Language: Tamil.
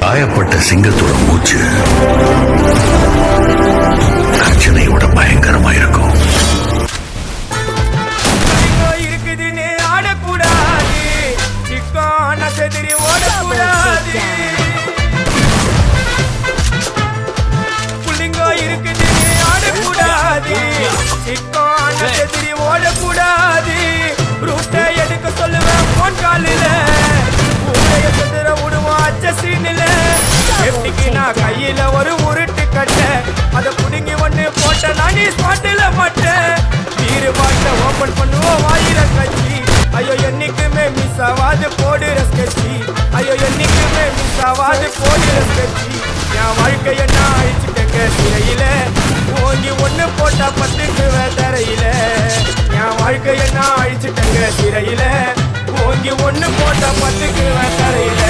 காயப்பட்ட சிங்கத்தோட மூச்சு கர்ஜனையோட பயங்கரமா இருக்கும். இருக்குதுன்னு ஆடக்கூடாது, சிக்கான செதிரி ஓடக்கூடாது. புள்ளிங்கோ இருக்குதுன்னு ஆடக்கூடாது, சிக்கான செதிரி ஓடக்கூடாது. ரூட்டை எடுக்க சொல்லுவேன் போன் காலில, ஊரைய சுதற விடுவோம் அச்ச சீனில. எப்படிக்கு நான் கையில ஒரு உருட்டு கட்ட, அதை புடுங்கி ஒண்ணு போட்ட நானே ஸ்பாட்டில மாட்டேன். வீடு பாட்ட ஓபன் பண்ணுவோம் வாயில கட்சி. ஐயோ என்னைக்குமே மிஸ் ஆவாது போடுற ஸ்கெட்சி. ஐயோ என்னைக்குமே மிஸ் ஆவாது போடுற ஸ்கெட்சி. என் வாழ்க்கைய நான் அழிச்சுட்டேங்க சிறையில, ஓங்கி ஒண்ணு போட்டா பத்துக்கு தரையில. என் வாழ்க்கைய நான் அழிச்சுட்டேங்க சிறையில, ஓங்கி ஒண்ணு போட்டா பத்துக்கு தரையில.